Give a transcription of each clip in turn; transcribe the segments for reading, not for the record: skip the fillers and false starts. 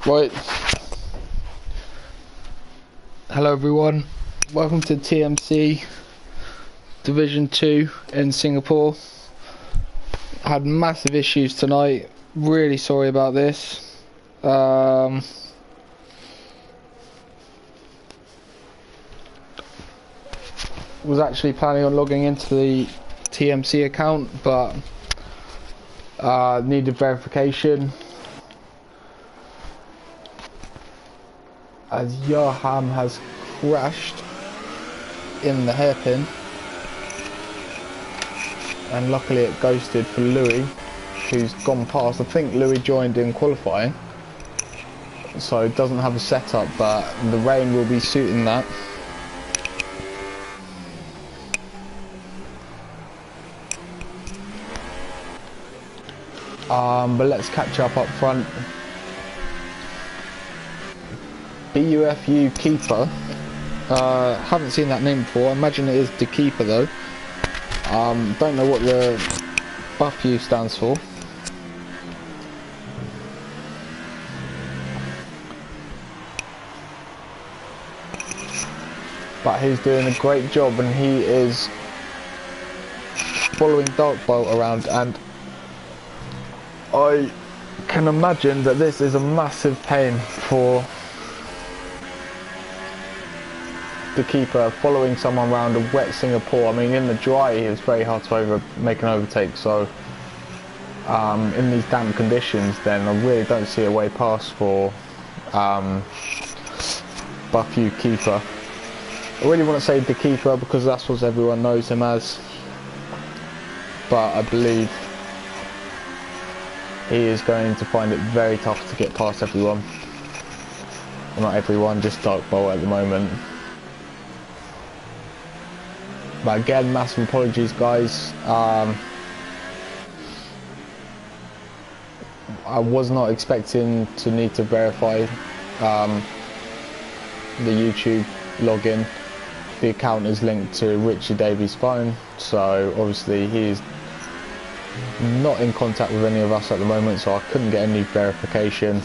Right. Hello everyone. Welcome to TMC Division 2 in Singapore. Had massive issues tonight. Really sorry about this. Was actually planning on logging into the TMC account, but needed verification. As Johan has crashed in the hairpin, and luckily it ghosted for Louis, who's gone past. I think Louis joined in qualifying, so it doesn't have a setup, but the rain will be suiting that. But let's catch up front. BUFU keeper. Haven't seen that name before. I imagine it is the keeper though. Don't know what the BUFU stands for. But he's doing a great job, and he is following Darkbolt around, and I can imagine that this is a massive pain for the keeper, following someone around a wet Singapore. I mean, in the dry it's very hard to make an overtake, so in these damp conditions then I really don't see a way past for BUFU keeper. I really want to say the keeper because that's what everyone knows him as, but I believe he is going to find it very tough to get past everyone. Well, not everyone, just Darkbolt at the moment. But again, massive apologies guys. I was not expecting to need to verify the YouTube login. The account is linked to Richie Davies' phone, so obviously he's not in contact with any of us at the moment, so I couldn't get any verification.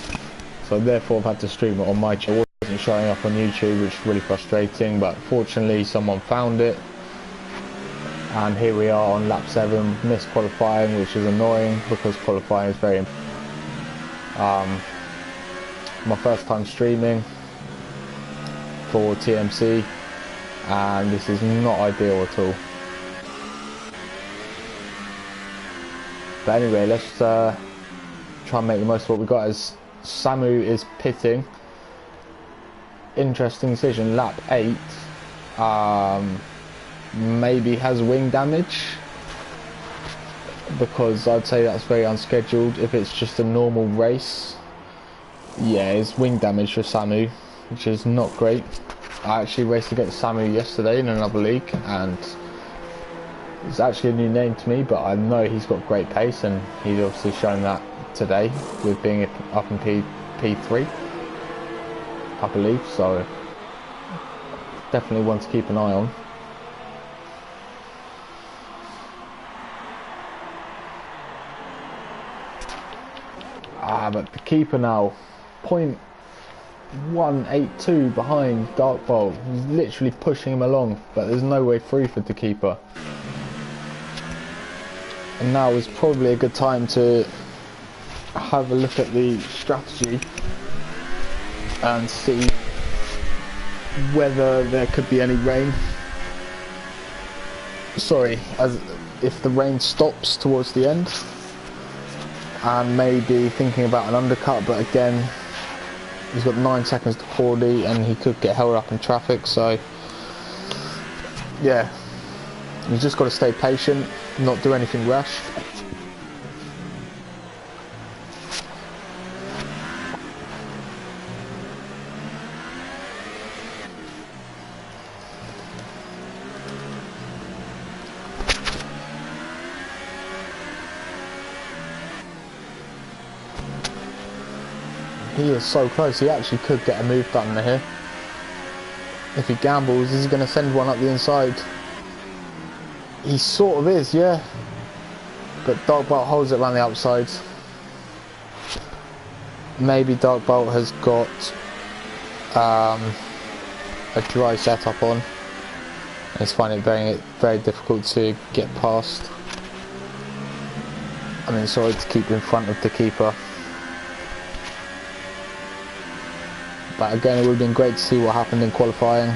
So therefore I've had to stream it on my channel. It wasn't showing up on YouTube, which is really frustrating, but fortunately someone found it. And here we are on lap 7, missed qualifying, which is annoying because qualifying is very my first time streaming for TMC, and this is not ideal at all. But anyway, let's try and make the most of what we got, as Samu is pitting. Interesting decision, lap 8. Maybe has wing damage, because I'd say that's very unscheduled. If it's just a normal race, yeah, it's wing damage for Samu, which is not great. I actually raced against Samu yesterday in another league, and it's actually a new name to me, but I know he's got great pace, and he's obviously shown that today with being up in P3, I believe, so definitely one to keep an eye on. But the keeper now, 0.182 behind Darkbolt. He's literally pushing him along, but there's no way through for the keeper. And now is probably a good time to have a look at the strategy and see whether there could be any rain. Sorry, as if the rain stops towards the end. And maybe thinking about an undercut, but again, he's got 9 seconds to 40 and he could get held up in traffic, so yeah, you've just got to stay patient, not do anything rash. He is so close, he actually could get a move done here. If he gambles, is he going to send one up the inside? He sort of is, yeah. But Darkbolt holds it around the outside. maybe Dark Bolt has got a dry setup on. It's finding it very difficult to get past. I mean, sorry, to keep in front of the keeper. But again, it would have been great to see what happened in qualifying.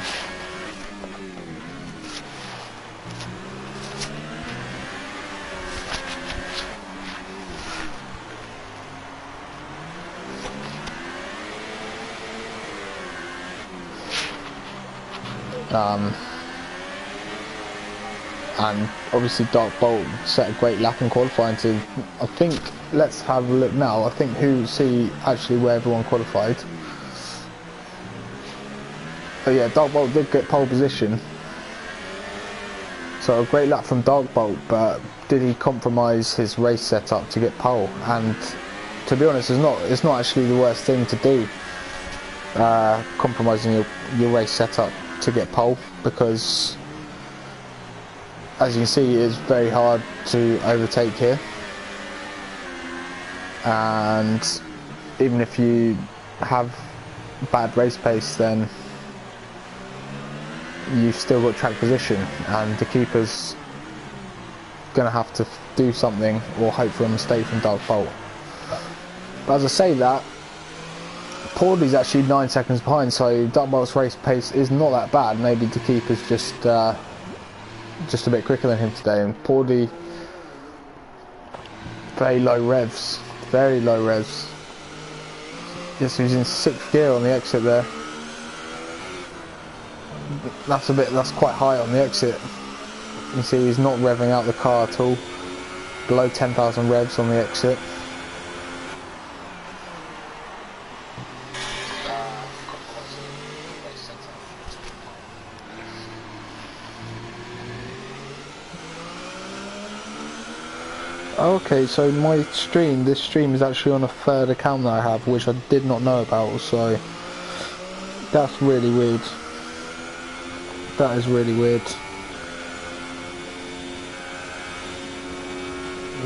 And obviously Dark Bolt set a great lap in qualifying to, I think, let's have a look now. I think actually where everyone qualified. Oh yeah, Dark Bolt did get pole position. So a great lap from Dark Bolt, but did he compromise his race setup to get pole? And to be honest, it's not actually the worst thing to do, compromising your race setup to get pole, because as you can see, it's very hard to overtake here, and even if you have bad race pace, then you've still got track position, and the keeper's gonna have to do something or hope for a mistake from Dark Bolt. But as I say that, Paudley's actually 9 seconds behind, so Dark Bolt's race pace is not that bad. Maybe the keeper's just a bit quicker than him today, and Paudley, very low revs. Yes, he's in 6th gear on the exit there. That's quite high on the exit. You can see he's not revving out the car at all. Below 10,000 revs on the exit. Okay, so this stream is actually on a third account that I have, which I did not know about, so that's really weird. That is really weird.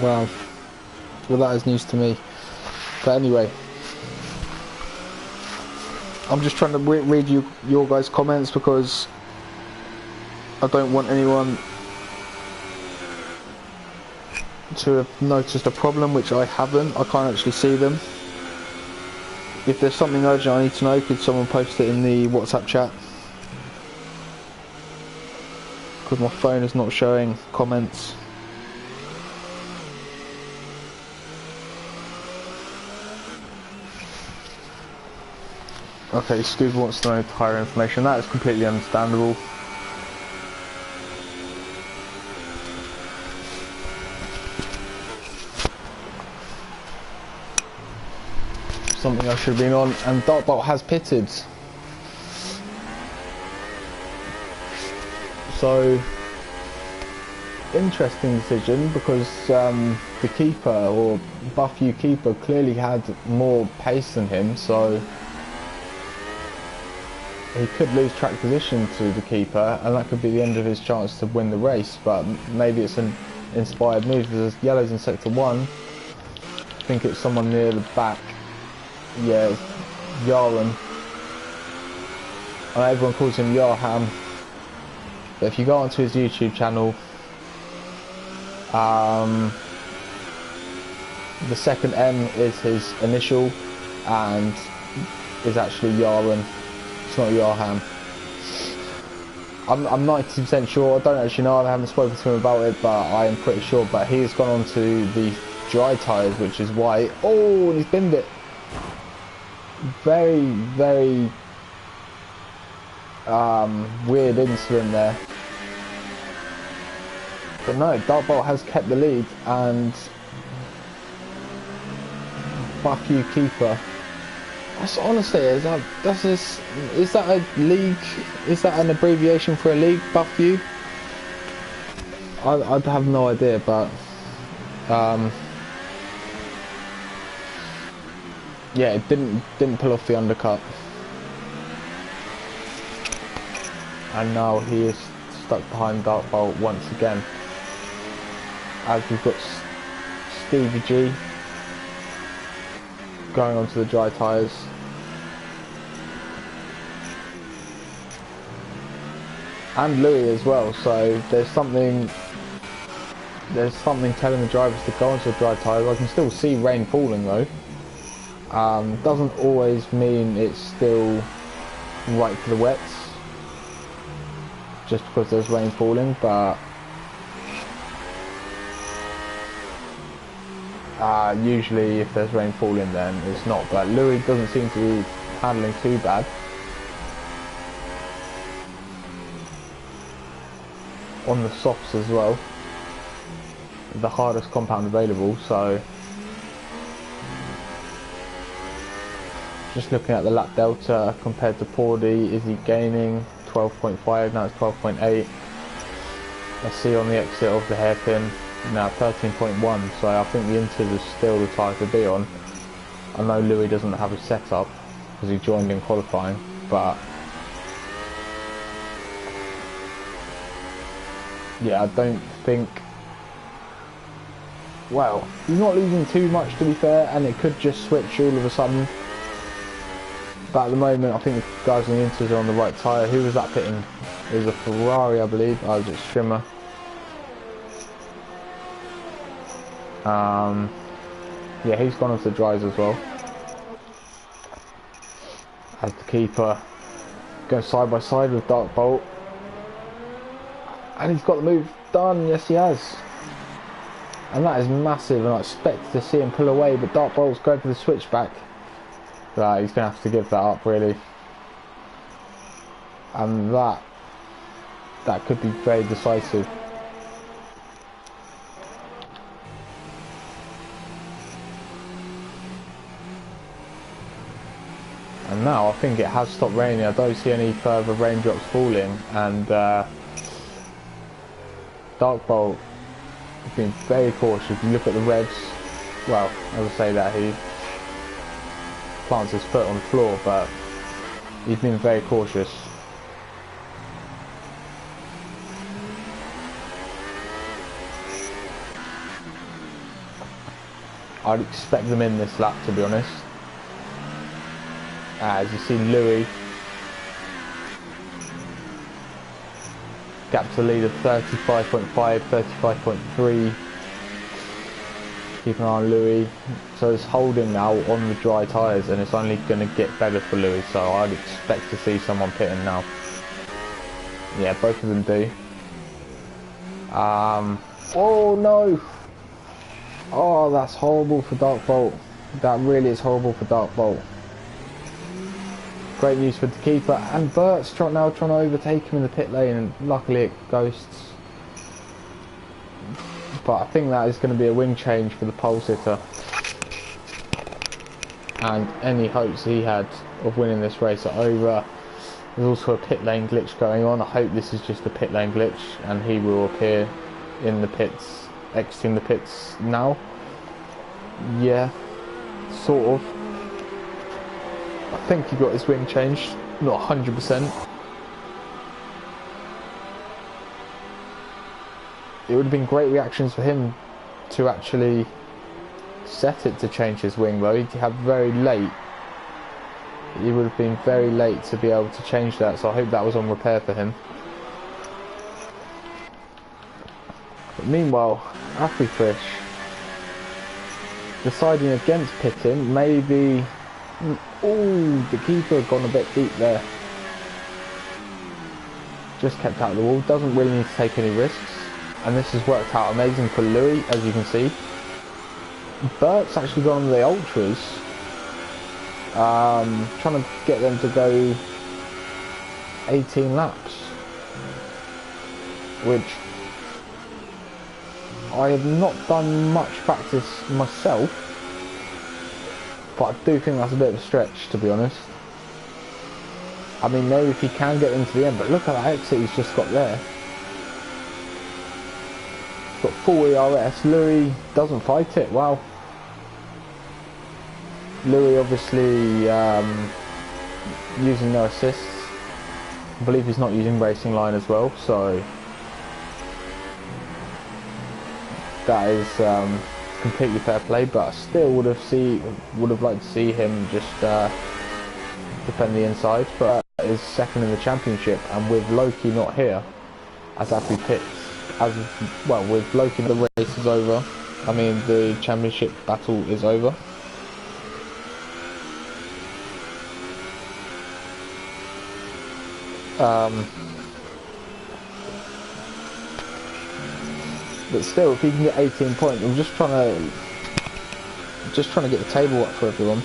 Wow. Well, that is news to me. But anyway, I'm just trying to read your guys' comments, because I don't want anyone to have noticed a problem, which I haven't. I can't actually see them. If there's something urgent I need to know, could someone post it in the WhatsApp chat? Because my phone is not showing comments. Okay, Scuba wants to know higher information. That is completely understandable. Something I should have been on, and Dark Bolt has pitted. So, interesting decision, because the keeper, or Buff U keeper, clearly had more pace than him, so he could lose track position to the keeper, and that could be the end of his chance to win the race. But maybe it's an inspired move. There's yellows in sector 1. I think it's someone near the back. Yeah, it's Yaron. I know everyone calls him Yarham, but if you go onto his YouTube channel, the second M is his initial, and is actually Yaron. It's not Yarham. I'm 90% sure. I don't actually know. I haven't spoken to him about it, but I am pretty sure. But he has gone on to the dry tyres, which is white. Oh, and he's binned it. Very, very weird incident there. But no, Dark Bolt has kept the lead, and Buff U keeper. That's honestly, is that a league? Is that an abbreviation for a league, Buff U? I have no idea, but yeah, it didn't pull off the undercut, and now he is stuck behind Dark Bolt once again. As we've got Stevie G going onto the dry tyres. And Louis as well, so there's something telling the drivers to go onto the dry tyres. I can still see rain falling though. Doesn't always mean it's still right for the wets, just because there's rain falling, but usually if there's rain falling then it's not. But Louis doesn't seem to be handling too bad. On the softs as well, the hardest compound available, so just looking at the lap delta compared to Pordy, is he gaining 12.5, now it's 12.8. I see on the exit of the hairpin now 13.1, so I think the Inters is still the tyre to be on. I know Louis doesn't have a setup because he joined in qualifying, but yeah, I don't think, well, he's not losing too much to be fair, and it could just switch all of a sudden. But at the moment, I think the guys on the Inters are on the right tyre. Who was that pitting? It was a Ferrari, I believe. Oh, was it Strimmer? Yeah, he's gone onto the dries as well. As the keeper goes side by side with Dark Bolt. And he's got the move done, yes he has. And that is massive, and I expected to see him pull away, but Dark Bolt's going for the switchback. He's going to have to give that up, really. And that could be very decisive. And now I think it has stopped raining. I don't see any further raindrops falling, and Dark Bolt has been very cautious. If you look at the revs, well, as I say that, he plants his foot on the floor, but he's been very cautious. I'd expect them in this lap, to be honest. As you see, Louis gap to lead of 35.5, 35.3. Keep an eye on Louis. So it's holding now on the dry tyres, and it's only going to get better for Louis, so I'd expect to see someone pitting now. Yeah, both of them do. Oh no! Oh, that's horrible for Dark Bolt. That really is horrible for Dark Bolt. Great news for the keeper, and Bert's now trying to overtake him in the pit lane, and luckily it ghosts. But I think that is going to be a wing change for the pole sitter, and any hopes he had of winning this race are over. There's also a pit lane glitch going on. I hope this is just a pit lane glitch and he will appear in the pits, exiting the pits now. Yeah, sort of. I think he got his wing changed, not 100%. It would have been great reactions for him to actually set it to change his wing, though. He had very late. He would have been very late to be able to change that, so I hope that was on repair for him. But meanwhile, Afrifish deciding against pitting, maybe. Oh, the keeper had gone a bit deep there. Just kept out of the wall. Doesn't really need to take any risks. And this has worked out amazing for Louis, as you can see. Bert's actually gone on the ultras. Trying to get them to go 18 laps. Which I have not done much practice myself. But I do think that's a bit of a stretch, to be honest. I mean, maybe if he can get into the end, but look at that exit he's just got there. He's got full ERS. Louis doesn't fight it. Wow. Louis obviously using no assists. I believe he's not using racing line as well, so that is completely fair play, but I still would have liked to see him just defend the inside. But is second in the championship, and with Loki not here, as we picked, as well with Loki, the race is over. I mean, the championship battle is over. But still, if he can get 18 points, I'm just trying to get the table up for everyone.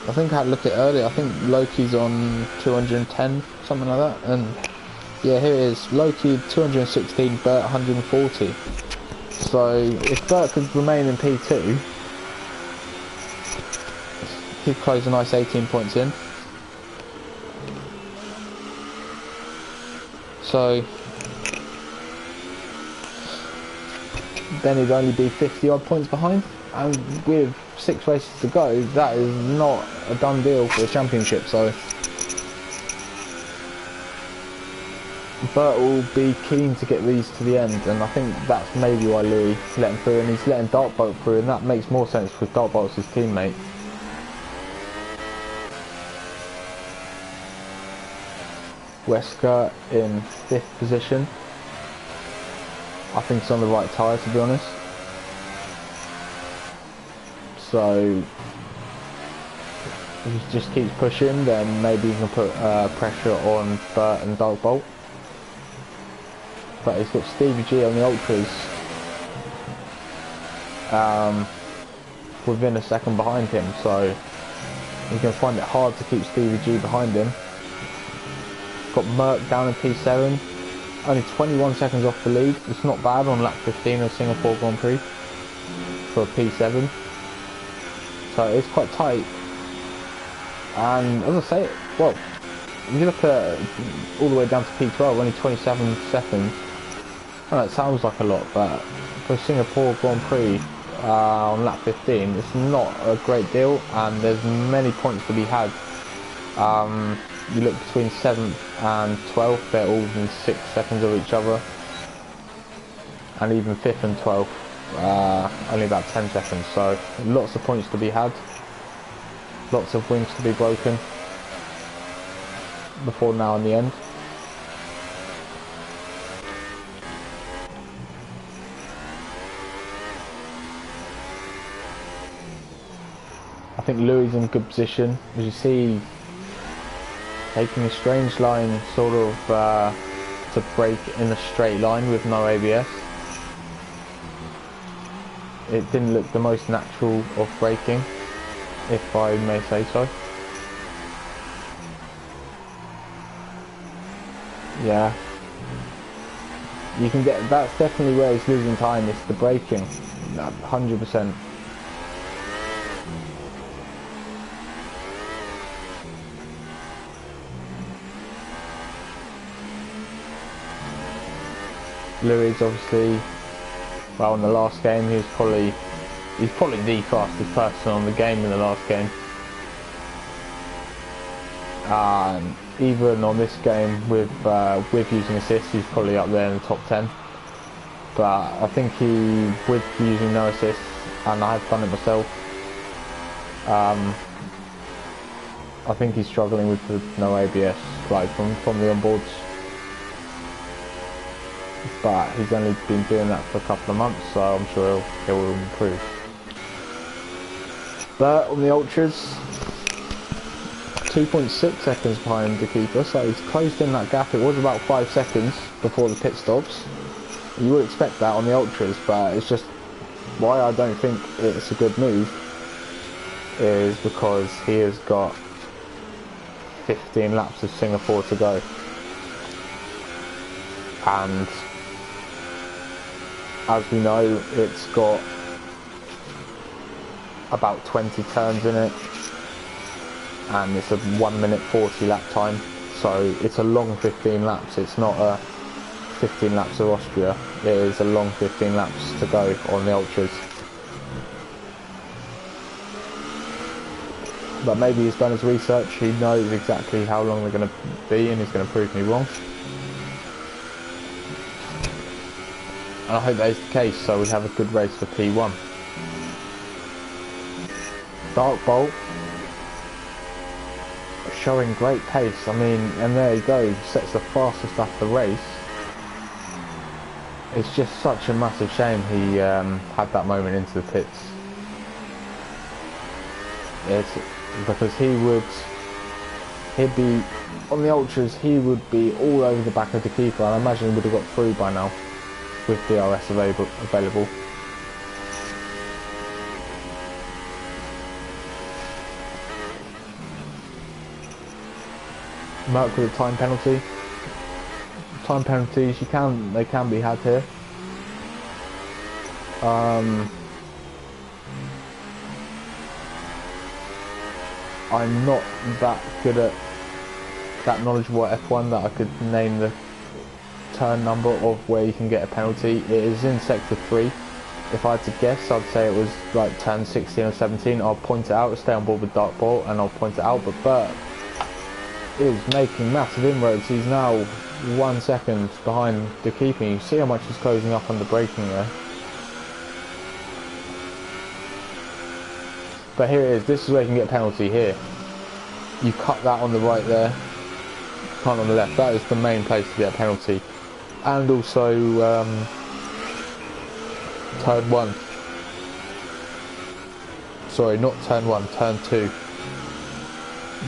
I think I had a look at it earlier. I think Loki's on 210, something like that. And yeah, here it is. Loki 216, Bert 140. So if Bert could remain in P2, he'd close a nice 18 points in. So then he'd only be 50 odd points behind, and with 6 races to go, that is not a done deal for the championship. So Bert will be keen to get these to the end, and I think that's maybe why Louis let him through, and he's letting Dartbolt through, and that makes more sense because Dartbolt's his teammate. Wesker in 5th position. I think it's on the right tyre, to be honest. So if he just keeps pushing, then maybe he can put pressure on Bert and Dartbolt. But he's got Stevie G on the ultras within a second behind him, so he's going to find it hard to keep Stevie G behind him. Got Merck down in P7, only 21 seconds off the lead. It's not bad on lap 15 of Singapore Grand Prix for a P7, so it's quite tight. And as I say, well, if you look at all the way down to P12, only 27 seconds. I know it sounds like a lot, but for Singapore Grand Prix on lap 15, it's not a great deal, and there's many points to be had. You look between 7th and 12th, they're all within 6 seconds of each other, and even 5th and 12th, only about 10 seconds, so lots of points to be had, lots of wings to be broken before now in the end. I think Louis in good position, as you see, taking a strange line sort of to brake in a straight line with no ABS. It didn't look the most natural of braking, if I may say so. Yeah, you can get, that's definitely where he's losing time, it's the braking, 100%. Louis obviously, well, in the last game he's probably the fastest person on the game in the last game. Even on this game with using assists, he's probably up there in the top 10. But I think with using no assists, and I've done it myself, I think he's struggling with the no ABS, like from the onboards. But he's only been doing that for a couple of months, so I'm sure he will improve. But on the ultras, 2.6 seconds behind the keeper, so he's closed in that gap. It was about 5 seconds before the pit stops. You would expect that on the ultras, but it's just why I don't think it's a good move is because he has got 15 laps of Singapore to go, and as we know, it's got about 20 turns in it, and it's a 1 minute 40 lap time, so it's a long 15 laps. It's not a 15 laps of Austria, it is a long 15 laps to go on the ultras. But maybe he's done his research, he knows exactly how long they're going to be, and he's going to prove me wrong. And I hope that is the case, so we have a good race for P1. Dark Bolt showing great pace. I mean, and there you go, sets the fastest lap of the race. It's just such a massive shame he had that moment into the pits. It's because he'd be on the ultras. He would be all over the back of the keeper, and I imagine he would have got through by now with DRS available. Merc with a time penalty. Time penalties, they can be had here. I'm not that good at that knowledgeable at F1 that I could name the turn number of where you can get a penalty. It is in sector 3. If I had to guess, I'd say it was like turn 16 or 17. I'll point it out, stay on board with Dark Ball, and I'll point it out. But Bert is making massive inroads. He's now 1 second behind the keeper. You see how much he's closing up on the braking there. But here it is. This is where you can get a penalty here. You cut that on the right there. Can't on the left. That is the main place to get a penalty. And also turn 1. Sorry, not turn 1, turn 2.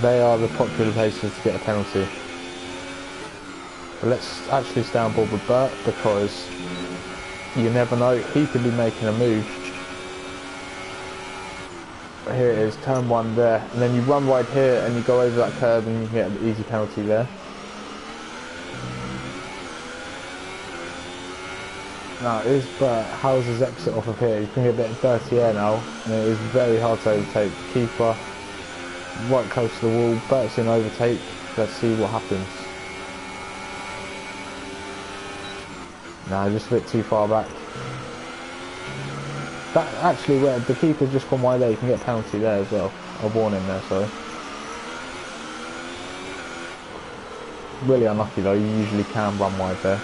They are the popular places to get a penalty. But let's actually stay on board with Bert, because you never know, he could be making a move. But here it is, turn 1 there, and then you run wide here and you go over that curb and you can get an easy penalty there. Now is Bert House's exit off of here. You can get a bit of dirty air now, and it is very hard to overtake. Keeper right close to the wall. Bert's in overtake. Let's see what happens. Nah, just a bit too far back. That actually, where the keeper's just gone wide there, you can get a penalty there as well. A warning there, sorry. Really unlucky though. You usually can run wide there.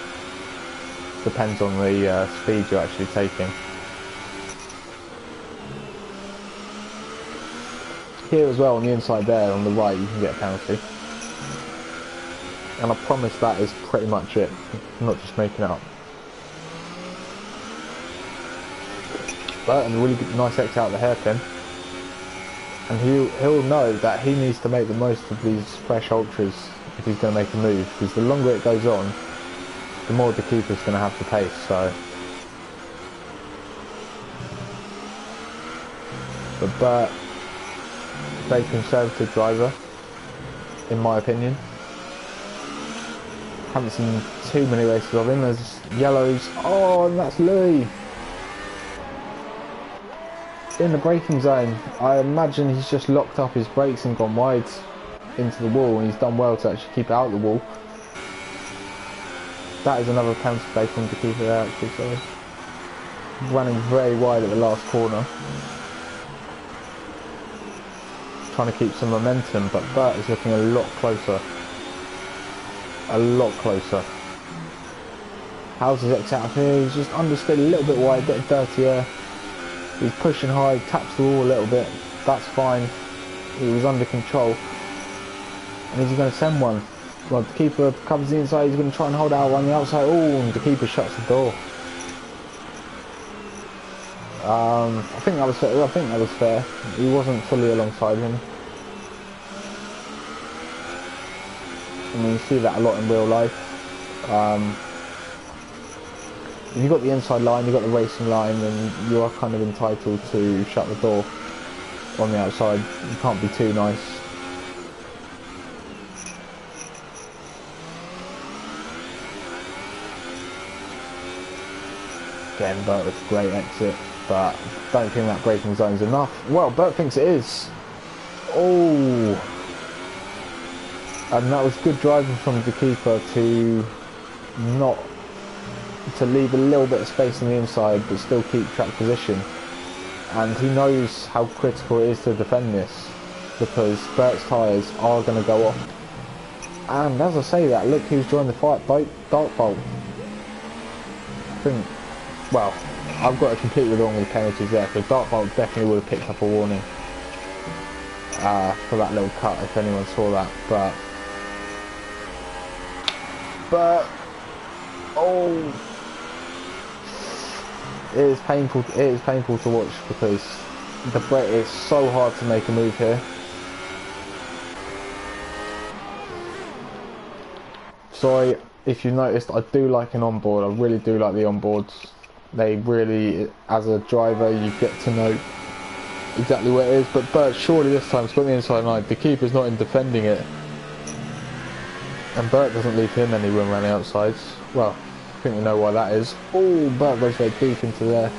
Depends on the speed you're actually taking. Here as well, on the inside there, on the right, you can get a penalty. And I promise that is pretty much it. I'm not just making it up. But a really good, nice exit out of the hairpin. And he'll know that he needs to make the most of these fresh ultras if he's going to make a move. Because the longer it goes on, the more the keeper's going to have to pace. So, but Bert, very conservative driver, in my opinion. Haven't seen too many races of him. There's yellows. Oh, and that's Louis in the braking zone. I imagine he's just locked up his brakes and gone wide into the wall, and he's done well to actually keep it out of the wall. That is another penalty play from the keeper there, actually, sorry. Running very wide at the last corner. Trying to keep some momentum, but Bert is looking a lot closer. A lot closer. How's his exit out of here? He's just understeered a little bit wide, a bit of dirty air. He's pushing high, taps the wall a little bit. That's fine. He was under control. And is he going to send one? Well, the keeper covers the inside. He's going to try and hold out on the outside. Oh, and the keeper shuts the door. I think that was fair. I think that was fair. He wasn't fully alongside him. I mean, you see that a lot in real life. If you've got the inside line, you've got the racing line, then you are kind of entitled to shut the door on the outside. You can't be too nice. Again, Bert with a great exit, but don't think that braking zone's enough. Well, Bert thinks it is. Oh, and that was good driving from the keeper to leave a little bit of space on the inside, but still keep track position. And he knows how critical it is to defend this, because Bert's tyres are going to go off. And as I say that, look who's joined the fight, Dark Bolt. I think well, I've got it completely wrong with penalties there, because Dartbolt definitely would have picked up a warning for that little cut if anyone saw that. But oh, it is painful. It is painful to watch because the break is so hard to make a move here. Sorry if you noticed, I do like an onboard. I really do like the onboards. They really, as a driver, you get to know exactly where it is. But Bert surely this time it's got the inside line. The keeper's not in defending it, and Bert doesn't leave him any room around the outsides. Well, I think we know why that is. Oh, Bert goes very deep into there.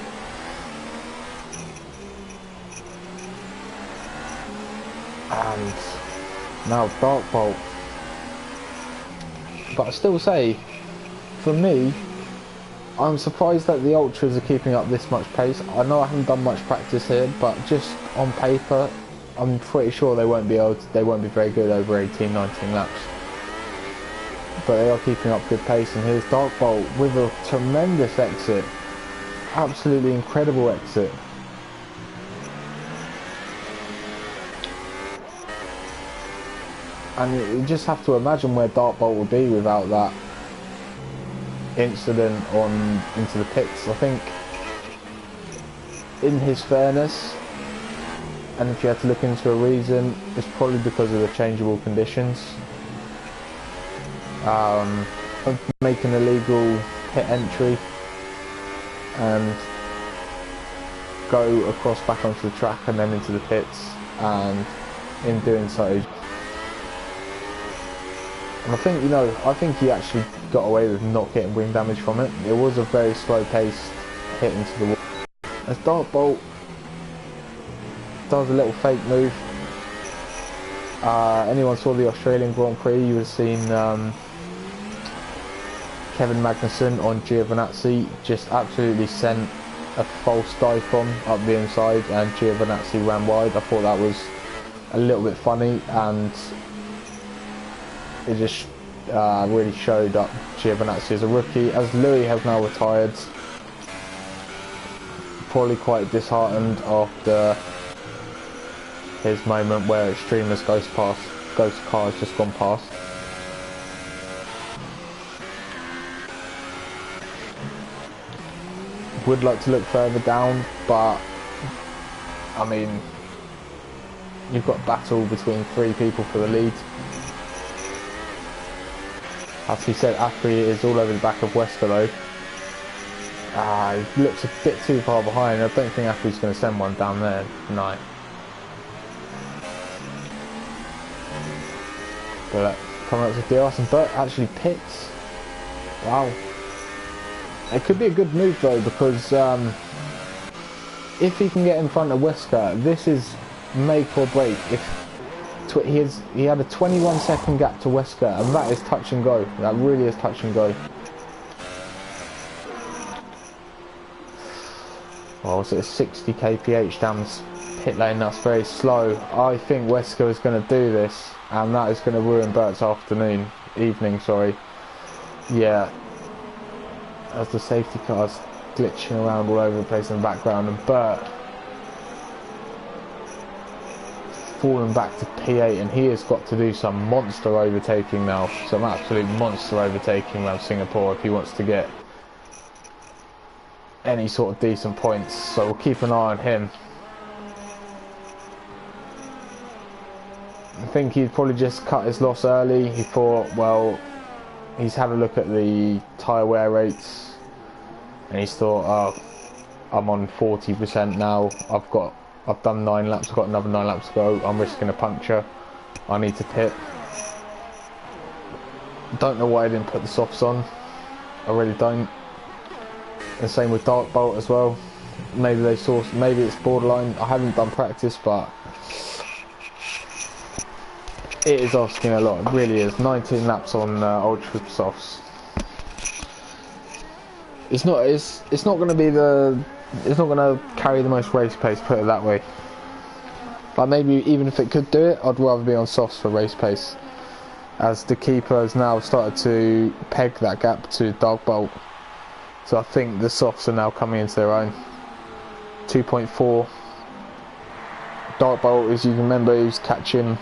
And now Dartbolt. But I still say, for me, I'm surprised that the Ultras are keeping up this much pace. I know I haven't done much practice here, but just on paper, I'm pretty sure they won't be very good over 18, 19 laps. But they are keeping up good pace, and here's Dartbolt with a tremendous exit. Absolutely incredible exit. And you just have to imagine where Dartbolt would be without that incident into the pits. I think, in his fairness, and if you had to look into a reason, it's probably because of the changeable conditions. Make an illegal pit entry and go across back onto the track and then into the pits, and in doing so, and I think, you know, I think he actually got away with not getting wing damage from it. It was a very slow paced hit into the wall. As Dartbolt does a little fake move. Anyone saw the Australian Grand Prix, you would have seen Kevin Magnussen on Giovinazzi just absolutely sent a false dive bomb up the inside, and Giovinazzi ran wide. I thought that was a little bit funny, and it just really showed up Giovinazzi as a rookie. As Louis has now retired, probably quite disheartened after his moment where Extremis ghost car has just gone past. Would like to look further down, but I mean, you've got a battle between 3 people for the lead. As he said, Afri is all over the back of Wesker though. He looks a bit too far behind. I don't think Afri's going to send one down there tonight. But coming up to DRS, and Bert actually pits. Wow. It could be a good move though, because if he can get in front of Wesker, this is make or break. If he had a 21-second gap to Wesker, and that is touch and go. That really is touch and go. Well, so it's 60 kph down the pit lane. That's very slow. I think Wesker is going to do this, and that is going to ruin Bert's evening. Sorry. Yeah. As the safety car's glitching around all over the place in the background, and Bert falling back to P8, and he has got to do some monster overtaking now, some absolute monster overtaking around Singapore if he wants to get any sort of decent points. So we'll keep an eye on him. I think he'd probably just cut his loss early. He thought, well, he's had a look at the tyre wear rates, and he's thought, oh, I'm on 40% now, I've done 9 laps, I've got another 9 laps to go, I'm risking a puncture, I need to pit. Don't know why I didn't put the softs on, I really don't. And same with Dartbolt as well. Maybe it's borderline, I haven't done practice, but it is asking a lot, it really is. 19 laps on Ultra Softs. It's not going to be it's not going to carry the most race pace, put it that way. But maybe even if it could do it, I'd rather be on softs for race pace, as the keeper has now started to peg that gap to Dartbolt. So I think the softs are now coming into their own. 2.4. Dark Bolt, as you can remember, he was catching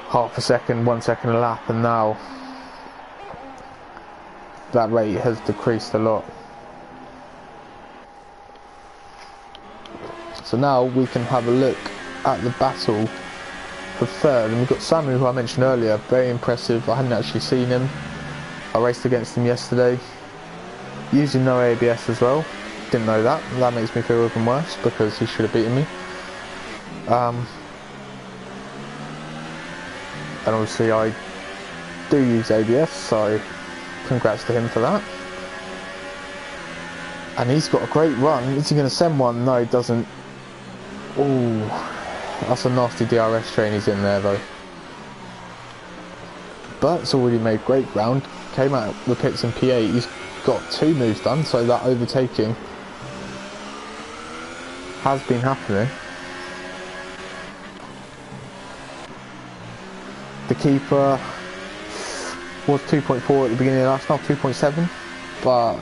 half a second, 1 second a lap, and now that rate has decreased a lot. So now we can have a look at the battle for third, and we've got Samu, who I mentioned earlier, very impressive. I hadn't actually seen him. I raced against him yesterday, using no ABS as well. Didn't know that. That makes me feel even worse because he should have beaten me. And obviously I do use ABS, so congrats to him for that. And he's got a great run. Is he going to send one? No, he doesn't. Oh, that's a nasty DRS train he's in there though. Bert's already made great ground. Came out the pits in P8. He's got 2 moves done, so that overtaking has been happening. The keeper was 2.4 at the beginning of the last, now 2.7, but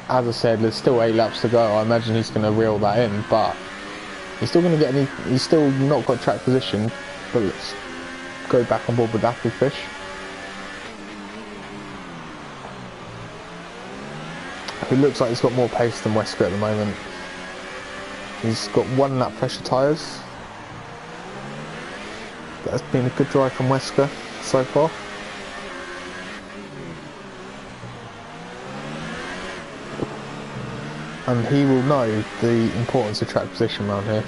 as I said, there's still 8 laps to go. I imagine he's going to reel that in, but he's still going to get he's still not got track position. But let's go back on board with Applefish. Who looks like he's got more pace than Wesker at the moment. He's got 1 lap pressure tyres. That's been a good drive from Wesker so far. And he will know the importance of track position around here.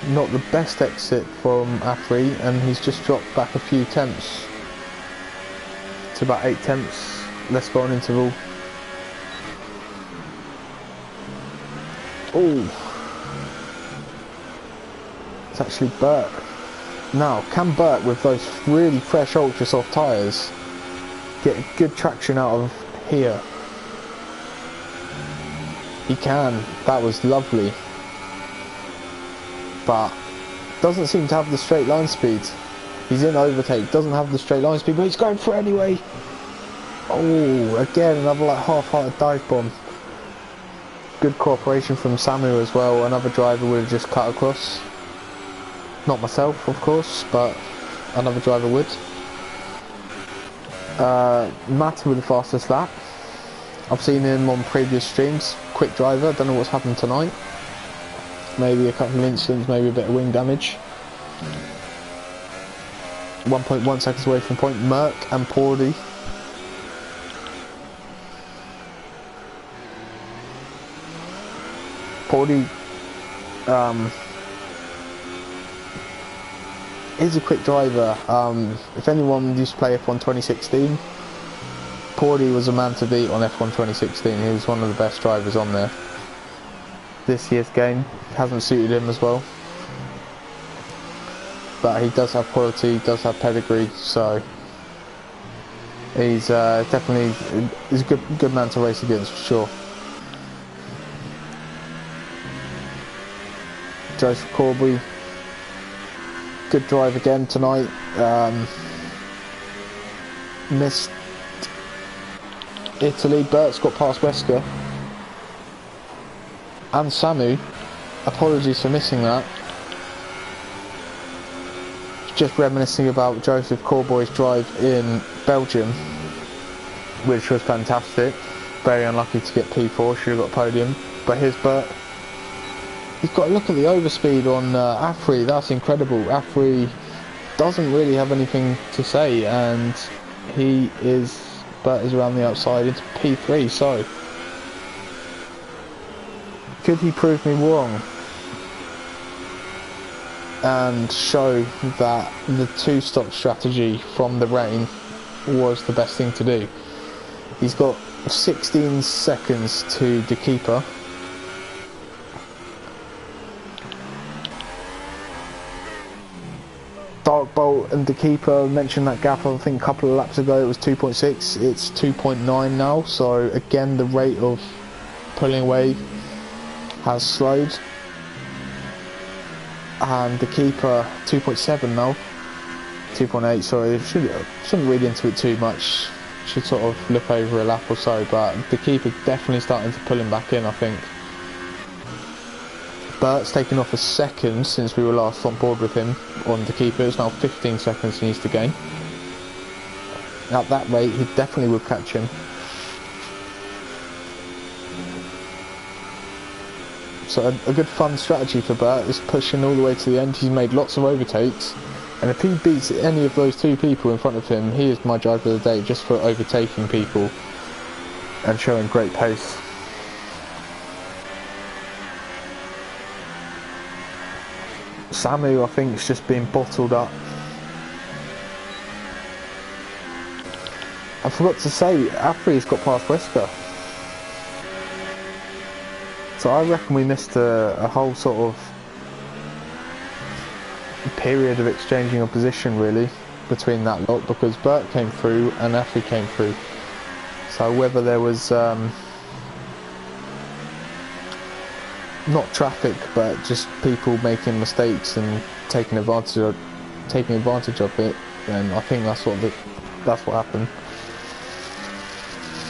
Not the best exit from Afri, and he's just dropped back a few tenths to about 8 tenths. Let's go on interval. Oh, it's actually Burt. Now, can Burt, with those really fresh ultra soft tyres, get good traction out of here? He can. That was lovely. But doesn't seem to have the straight line speed. He's in overtake, doesn't have the straight line speed, but he's going for it anyway. Oh, again, another like half-hearted dive bomb. Good cooperation from Samu as well. Another driver would have just cut across. Not myself, of course, but another driver would. Matt with the fastest lap. I've seen him on previous streams. Quick driver, don't know what's happened tonight. Maybe a couple of incidents, maybe a bit of wing damage. 1.1 seconds away from point. Merck and Pordy. Pordy is a quick driver. If anyone used to play F1 2016, Pordy was a man to beat on F1 2016. He was one of the best drivers on there. This year's game hasn't suited him as well, but he does have quality, does have pedigree, so he's definitely a good man to race against for sure. Joseph Corby, good drive again tonight. Missed Italy. Bert's got past Wesker and Samu. Apologies for missing that. Just reminiscing about Joseph Corboy's drive in Belgium, which was fantastic. Very unlucky to get P4, should have got podium. But here's Bert. He's got a look at the overspeed on Afri. That's incredible. Afri doesn't really have anything to say, and Bert is around the outside into P3. So could he prove me wrong and show that the 2-stop strategy from the rain was the best thing to do? He's got 16 seconds to the keeper. Dark Bolt and the keeper mentioned that gap, I think a couple of laps ago it was 2.6, it's 2.9 now, so again the rate of pulling away has slowed. And the keeper 2.7 now. 2.8, sorry. Shouldn't read into it too much. Should sort of look over a lap or so, but the keeper definitely starting to pull him back in, I think. Bert's taken off a second since we were last on board with him on the keeper. It's now 15 seconds he needs to gain. At that rate, he definitely would catch him. So a good fun strategy for Bert is pushing all the way to the end. He's made lots of overtakes, and if he beats any of those two people in front of him, he is my driver of the day just for overtaking people and showing great pace. Samu, I think, is just being bottled up. I forgot to say, Afri's got past Wesker. So I reckon we missed a whole sort of period of exchanging of position really between that lot, because Bert came through and Afri came through. So whether there was not traffic but just people making mistakes and taking advantage of it, then I think that's what happened.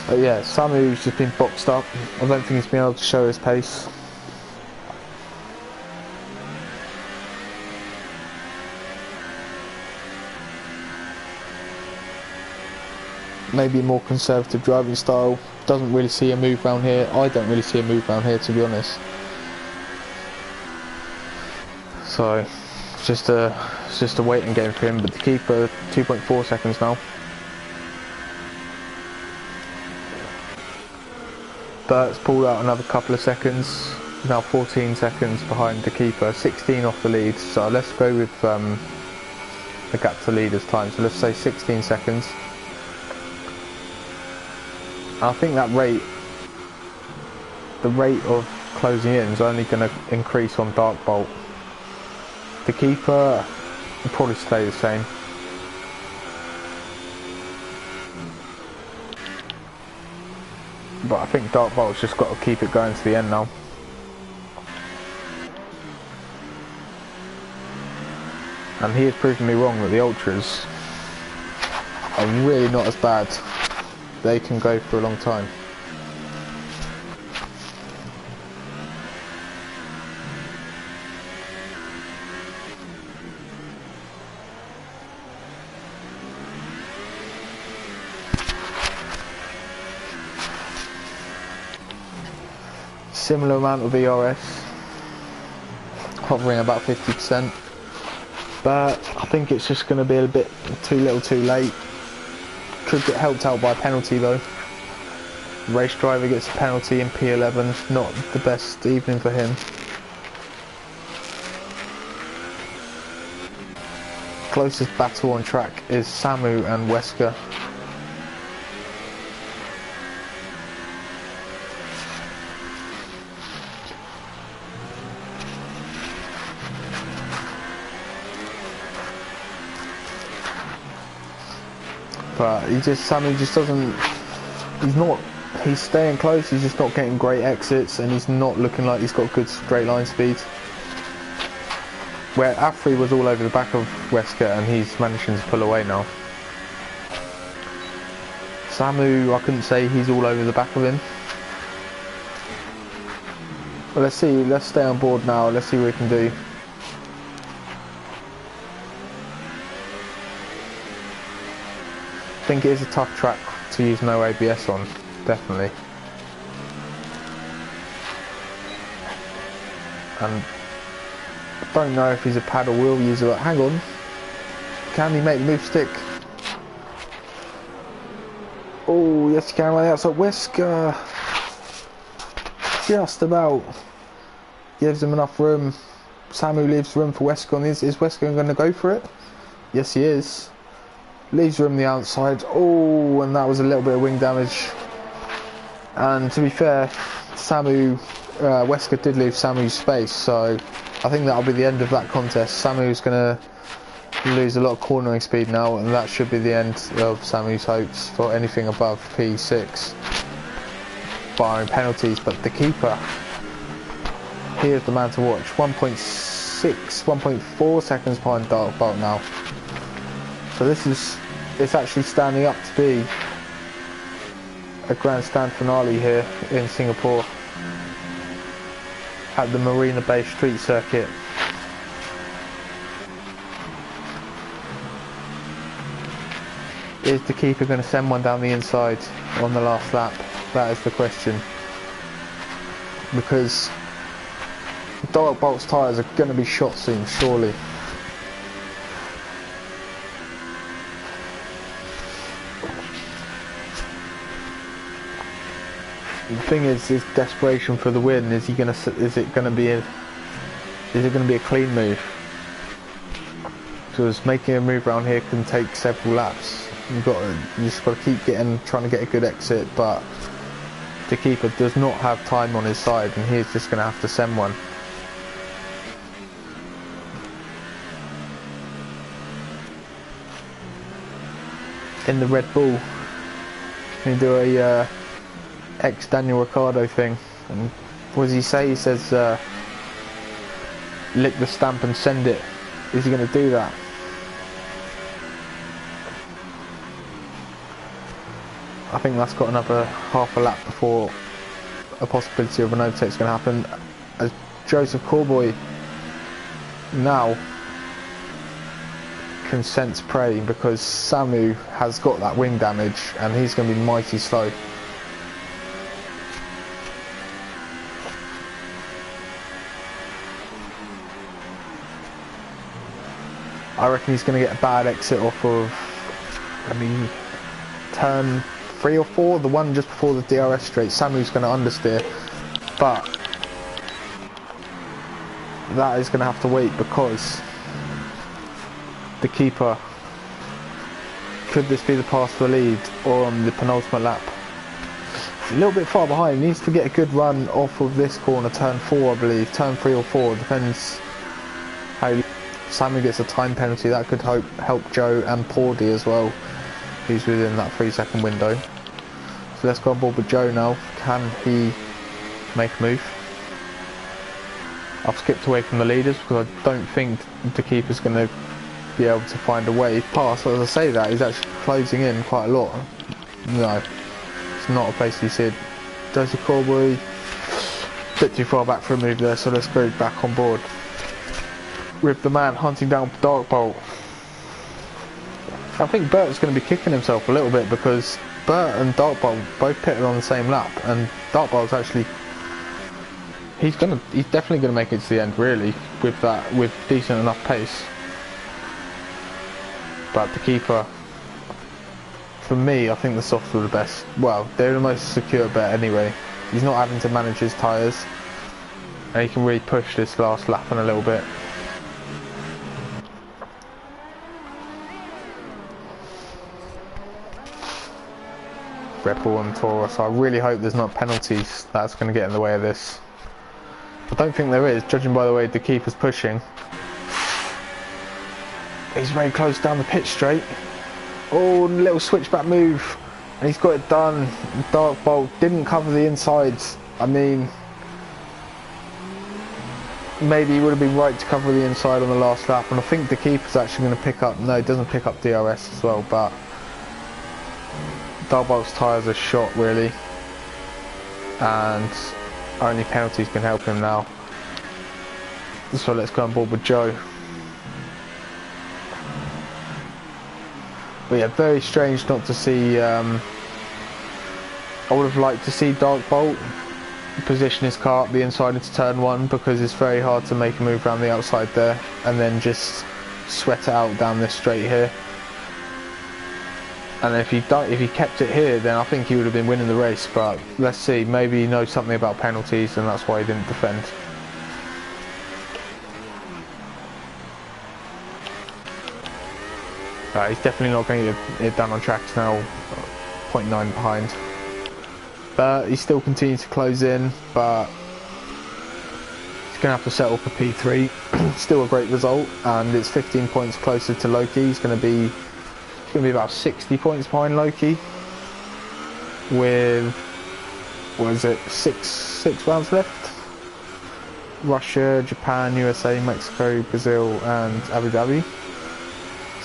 But yeah, Samu's just been boxed up. I don't think he's been able to show his pace. Maybe a more conservative driving style. Doesn't really see a move round here. I don't really see a move round here, to be honest. So it's just a waiting game for him. But the keeper, 2.4 seconds now. Bert's pulled out another couple of seconds, now 14 seconds behind the keeper, 16 off the lead, so let's go with the gap to leaders time, so let's say 16 seconds. I think that the rate of closing in is only going to increase on Dark Bolt. The keeper will probably stay the same. But I think Dark Bolt's just got to keep it going to the end now. And he has proven me wrong that the Ultras are really not as bad. They can go for a long time. Similar amount of ERS, hovering about 50%, but I think it's just going to be a bit too little too late. Could get helped out by a penalty though. Race driver gets a penalty in P11, not the best evening for him. Closest battle on track is Samu and Wesker. But Samu just doesn't, he's staying close, he's just not getting great exits, and he's not looking like he's got good straight line speed. Where Afri was all over the back of Wesker and he's managing to pull away now. Samu, I couldn't say he's all over the back of him. But let's see, let's stay on board now, let's see what we can do. I think it is a tough track to use no ABS on, definitely. And I don't know if he's a paddle wheel user, but hang on. Can he make the move stick? Oh, yes he can on the outside. Wesker just about gives him enough room. Samu leaves room for Wesker on this. Is Wesker going to go for it? Yes he is. Leaves room the outside. Oh, and that was a little bit of wing damage. And to be fair, Wesker did leave Samu's space, so I think that'll be the end of that contest. Samu's going to lose a lot of cornering speed now, and that should be the end of Samu's hopes for anything above P6, barring penalties. But the keeper, he is the man to watch. 1.4 seconds behind Dark Bolt now. So it's actually standing up to be a grandstand finale here in Singapore at the Marina Bay Street Circuit. Is the keeper going to send one down the inside on the last lap? That is the question. Because Dark Bolt's tyres are going to be shot soon, surely. The thing is desperation for the win. Is it going to be a clean move? Because making a move around here can take several laps. You just got to keep trying to get a good exit, but the keeper does not have time on his side, and he's just going to have to send one. In the Red Bull, you do a ex-Daniel Ricciardo thing, and what does he say? He says, lick the stamp and send it. Is he going to do that? I think that's got another half a lap before a possibility of an overtake is going to happen, as Joseph Corboy now can sense prey, because Samu has got that wing damage and he's going to be mighty slow. I reckon he's going to get a bad exit off of, turn 3 or 4, the one just before the DRS straight. Samu's going to understeer, but that is going to have to wait, because the keeper, could this be the pass for the lead or on the penultimate lap? A little bit far behind, needs to get a good run off of this corner, turn 4 I believe, turn 3 or 4, depends how Samu gets a time penalty. That could help Joe and Pordy as well, who's within that 3-second window. So let's go on board with Joe now. Can he make a move? I've skipped away from the leaders because I don't think the keeper's going to be able to find a way past. As I say that, he's actually closing in quite a lot. No, it's not a place you see it. Joseph Corboy, a bit too far back for a move there, so let's go back on board with the man hunting down Dark Bolt. I think Bert's going to be kicking himself a little bit, because Bert and Dark Bolt both pitted on the same lap, and Dark Bolt's actually, he's definitely going to make it to the end, really, with decent enough pace. But the keeper, for me, I think the softs were the best. Well, they're the most secure bet anyway. He's not having to manage his tyres, and he can really push this last lap in a little bit. Red Bull and Toro, so I really hope there's not penalties that's going to get in the way of this. I don't think there is, judging by the way the keeper's pushing. He's very close down the pitch straight. Oh, little switchback move, and he's got it done. Dark Bolt didn't cover the insides. I mean, maybe he would have been right to cover the inside on the last lap, and I think the keeper's actually going to pick up, no, he doesn't pick up DRS as well, but Dark Bolt's tyres are shot really, and only penalties can help him now. So let's go on board with Joe. But yeah, very strange not to see, I would have liked to see Dark Bolt position his car up the inside into turn 1, because it's very hard to make a move around the outside there and then just sweat it out down this straight here. And if he kept it here, then I think he would have been winning the race. But let's see, maybe he knows something about penalties and that's why he didn't defend. He's definitely not going to get it done on tracks now, 0.9 behind. But he still continues to close in, but he's going to have to settle for P3. Still a great result, and it's 15 points closer to Loki. He's going to be about 60 points behind Loki with, what is it, six rounds left. Russia, Japan, USA, Mexico, Brazil and Abu Dhabi.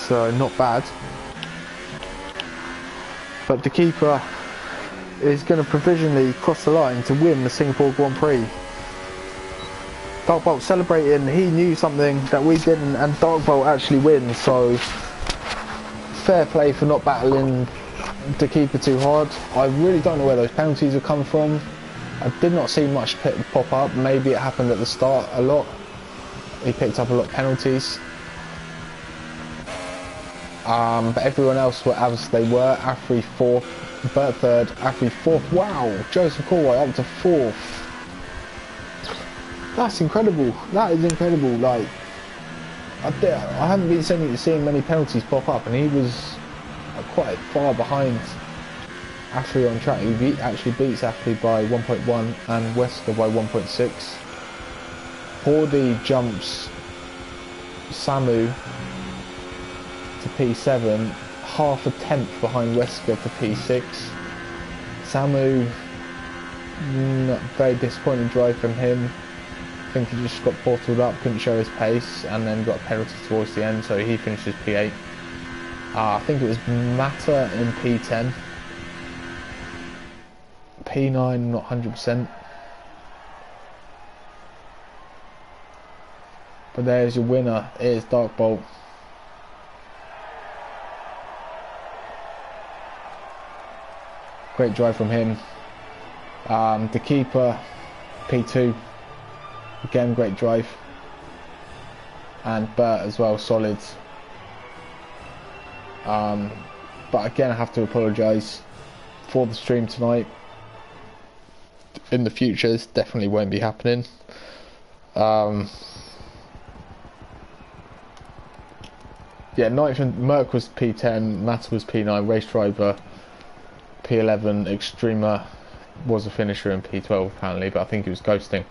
so not bad. But the keeper is going to provisionally cross the line to win the Singapore Grand Prix. Darkbolt celebrating, he knew something that we didn't, and Darkbolt actually wins, so fair play for not battling the keeper too hard. I really don't know where those penalties have come from. I did not see much pop up. Maybe it happened at the start a lot. He picked up a lot of penalties. But everyone else were as they were. Afri 4th, Bert 3rd, Afri 4th. Wow, Joseph Corway up to 4th. That's incredible. That is incredible. Like, I haven't been seeing many penalties pop up, and he was quite far behind Afri on track. He actually beats Afri by 1.1 and Wesker by 1.6. Hordy jumps Samu to P7, half a tenth behind Wesker to P6. Samu, very disappointing drive from him. I think he just got portaled up, couldn't show his pace, and then got a penalty towards the end, so he finishes P8. I think it was Mata in P10. P9, not 100%. But there's your winner, it is Darkbolt. Great drive from him. The keeper, P2. Again, great drive. And Bert as well, solid. But again, I have to apologise for the stream tonight. In the future, this definitely won't be happening. Yeah, Merc was P10, Matt was P9, Race Driver P11, Extremer was a finisher in P12 apparently, but I think he was ghosting.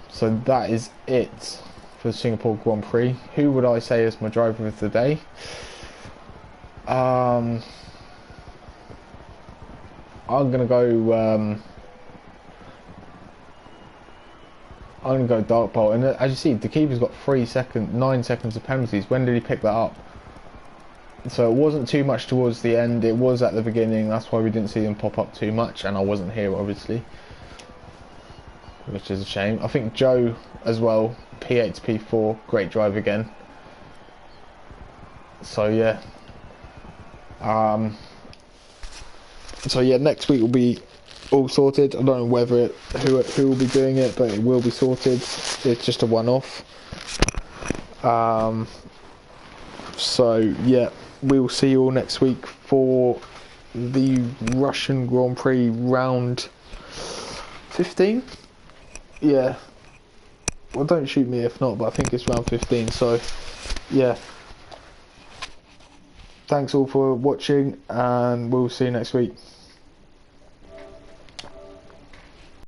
So that is it for the Singapore Grand Prix. Who would I say is my driver of the day? I'm gonna go. I'm gonna go Darkbolt, and as you see, the keeper's got 9 seconds of penalties. When did he pick that up? So it wasn't too much towards the end. It was at the beginning. That's why we didn't see them pop up too much, and I wasn't here obviously, which is a shame. I think Joe as well, P8 to P4, great drive again. So yeah. So yeah, next week will be all sorted. I don't know whether who will be doing it, but it will be sorted. It's just a one-off. So yeah, we will see you all next week for the Russian Grand Prix round 15. Yeah. Well, don't shoot me if not, but I think it's round 15. So yeah. Thanks all for watching, and we'll see you next week.